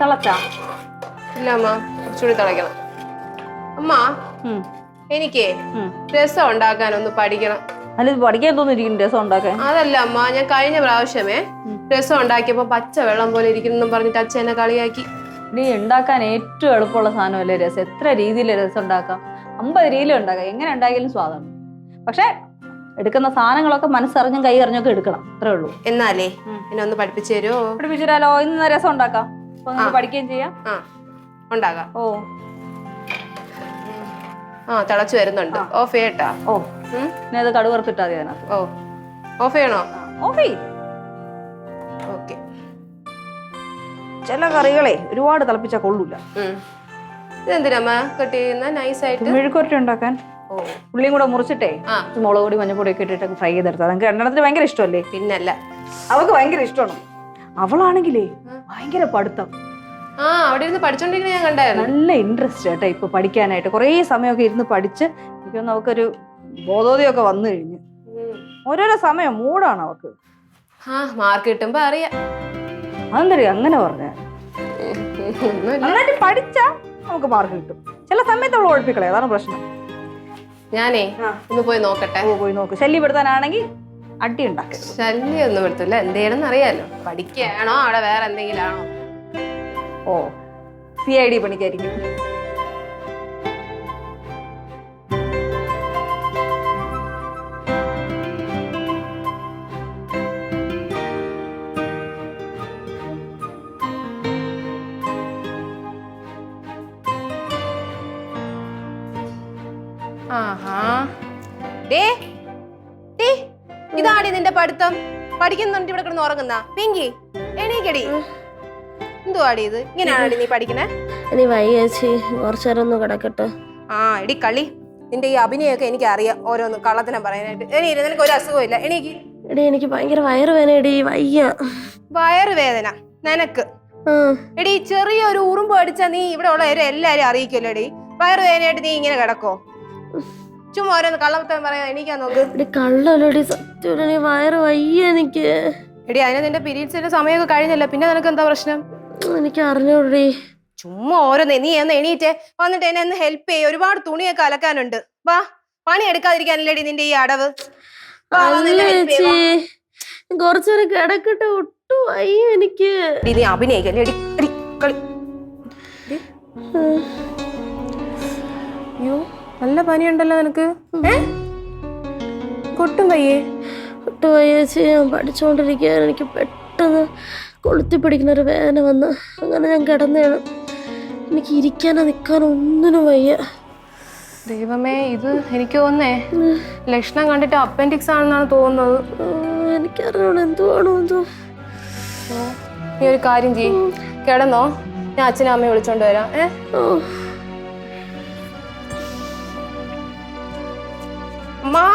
തിളച്ചാ? ഇല്ല അമ്മ, കുറച്ചുകൂടി തിളയ്ക്കണം. അമ്മ എനിക്ക് രസം ഉണ്ടാക്കാൻ ഒന്ന് പഠിക്കണം. അല്ല, ഇത് പഠിക്കാൻ തോന്നിരിക്കുന്നു രസം ഉണ്ടാക്കാൻ. അതല്ല അമ്മ, ഞാൻ കഴിഞ്ഞ പ്രാവശ്യമേ രസം ഉണ്ടാക്കിയപ്പോ പച്ച വെള്ളം പോലെ ഇരിക്കുന്നു പറഞ്ഞിട്ട് അച്ഛൻ എന്നെ കളിയാക്കി. നീ ഉണ്ടാക്കാൻ ഏറ്റവും എളുപ്പമുള്ള സാധനമല്ലേ രസം. എത്ര രീതിയിൽ രസം ഉണ്ടാക്കാം, 50 രീതിയിൽ ഉണ്ടാക്കാം. എങ്ങനെ ഉണ്ടാക്കിയാലും സ്വാദാണ്. പക്ഷെ എടുക്കുന്ന സാധനങ്ങളൊക്കെ മനസ്സറിഞ്ഞും കൈ അറിഞ്ഞൊക്കെ എടുക്കണം, അത്രേ ഉള്ളൂ. എന്നാലേ എന്നെ ഒന്ന് പഠിപ്പിച്ചു തരുമോ? പഠിപ്പിച്ചു തരാലോ. ഇന്ന് രസം ഉണ്ടാക്കാം, അപ്പൊ നമുക്ക് പഠിക്കുകയും ചെയ്യാം. ഉണ്ടാകാം. ഓ തിളച്ചു വരുന്നുണ്ട്. ഓഫ് ചെയ്യട്ടാ? ഓ ഇനി അത് കടുക് വറുത്തിട്ടാ മതി അതിനകത്ത്. ഓ ഓഫ് ചെയ്യണോ? ഓഫ് ചെയ്. ഓക്കെ. ചില കറികളെ ഒരുപാട് തിളപ്പിച്ചാൽ കൊള്ളൂല. ഇതെന്തിനമ്മ കട്ട് ചെയ്യുന്ന നൈസായിട്ട്? മെഴുക്കുവരട്ടി ഉണ്ടാക്കാൻ. ഉള്ളിയും കൂടെ മുറിച്ചിട്ടേ മുളക് പൊടി മഞ്ഞപ്പൊടി ഒക്കെ ഇട്ടിട്ട് ഫ്രൈ ചെയ്തെടുത്താൽ നമുക്ക് എണ്ണത്തിന് ഭയങ്കര ഇഷ്ടമല്ലേ? പിന്നല്ല, അവൾക്ക് ഭയങ്കര ഇഷ്ടമാണ്. അവളാണെങ്കിലേ ഭയങ്കര പഠിത്തം. അവിടെ ഇരുന്ന് പഠിച്ചോണ്ടിരിക്കുന്ന ഞാൻ കണ്ടായിരുന്നു. നല്ല ഇൻട്രസ്റ്റ് കേട്ടോ ഇപ്പൊ പഠിക്കാനായിട്ട്. കുറേ സമയമൊക്കെ ഇരുന്ന് പഠിച്ച് എനിക്ക് നമുക്കൊരു ബോധോദയമൊക്കെ വന്നു കഴിഞ്ഞു. ഓരോരോ സമയം മൂടാണ് അവക്ക്. മാർക്ക് കിട്ടുമ്പോ അറിയാം. അതെന്തറിയാം അങ്ങനെ പറഞ്ഞ നന്നായിട്ട് പഠിച്ചാ നമുക്ക് മാർക്ക് കിട്ടും. ചില സമയത്ത് അവള് ഒഴിപ്പിക്കളെ, അതാണ് പ്രശ്നം. ഞാനേ ഒന്ന് പോയി നോക്കട്ടെ. പോയി നോക്ക്. ശല്യപ്പെടുത്താനാണെങ്കിൽ അടി ഉണ്ടാക്കരുത്. ശല്യം ഒന്നും എടുത്തില്ല. എന്ത് ചെയ്യണമെന്ന് അറിയാലോ. പഠിക്കുകയാണോ അവിടെ വേറെ എന്തെങ്കിലും ആണോ? ഓ CID പണിക്കായിരിക്കും. ഇതാടി നിന്റെ പഠിത്തം. പഠിക്കുന്നുണ്ട് ഇവിടെ കിടന്ന് ഉറങ്ങുന്ന പിങ്കി, എണീക്കടി. എന്തുവാടി ഇത്? ഇങ്ങനെയാണോ നീ പഠിക്കണേ? ഇനി വയ്യേച്ചി, കുറച്ചേരം ഒന്ന് കിടക്കട്ടെ. എടി കളി, നിന്റെ ഈ അഭിനയൊക്കെ എനിക്ക് അറിയാം. ഓരോന്ന് കള്ളത്തിനെ പറയാനായിട്ട്. നിനക്ക് ഒരു അസുഖവും ഇല്ല. എണീക്ക്. എടി എനിക്ക് ഭയങ്കര വയറുവേദന. എടി വയ്യ. വയറുവേദന നിനക്ക്? എടി ചെറിയൊരു ഉറുമ്പ് അടിച്ചാ നീ ഇവിടെ ഉള്ള എല്ലാരും അറിയിക്കുമല്ലോ. എടി വയറുവേദനയായിട്ട് നീ ഇങ്ങനെ കിടക്കോ? ചുമ്മാ ഓരോന്ന് കള്ളത്തരം പറയാൻ എണീക്കാൻ നോക്ക്. കള്ളടി, സത്യം വയറ് വയ്യ എനിക്ക്. എടി അതിന് നിന്റെ പീരീഡ്സിന്റെ സമയമൊക്കെ കഴിഞ്ഞല്ലോ, പിന്നെ നിനക്ക് എന്താ പ്രശ്നം? എനിക്ക് അറിഞ്ഞൂടി. ചുമ്മാ ഓരോന്ന്. നീ ഒന്ന് എണീറ്റേ, വന്നിട്ട് എന്നെ ഒന്ന് ഹെൽപ്പ് ചെയ്യ. ഒരുപാട് തുണിയൊക്കെ അലക്കാനുണ്ട്. വാ, പണി എടുക്കാതിരിക്കാനല്ലേടി നിന്റെ ഈ അടവ്. കുറച്ചേരം കിടക്കട്ടെ, ഒട്ടും വയ്യ എനിക്ക്. നീ അഭിനയിക്കല്ലേ? എടി എടി കളി. അയ്യോ, നല്ല പനിയുണ്ടല്ലോ നിനക്ക്. കൊട്ടും വയ്യേ? ഒട്ടും വയ്യേച്ചി. ഞാൻ പഠിച്ചോണ്ടിരിക്കുകയാണ്. എനിക്ക് പെട്ടെന്ന് കൊളുത്തി പിടിക്കുന്ന ഒരു വേദന വന്ന് അങ്ങനെ ഞാൻ കിടന്നതാണ്. എനിക്ക് ഇരിക്കാനോ നിൽക്കാനോ ഒന്നിനും വയ്യ. ദൈവമേ, ഇത് എനിക്ക് തോന്നേ ലക്ഷണം കണ്ടിട്ട് അപ്പൻഡിക്സ് ആണെന്നാണ് തോന്നുന്നത്. എനിക്കറിയണം എന്തുവാണോ എന്തോ. നീ ഒരു കാര്യം ചെയ്യ്, കിടന്നോ. ഞാൻ അച്ഛനും അമ്മയെ വിളിച്ചോണ്ട് വരാം. അമ്മാ,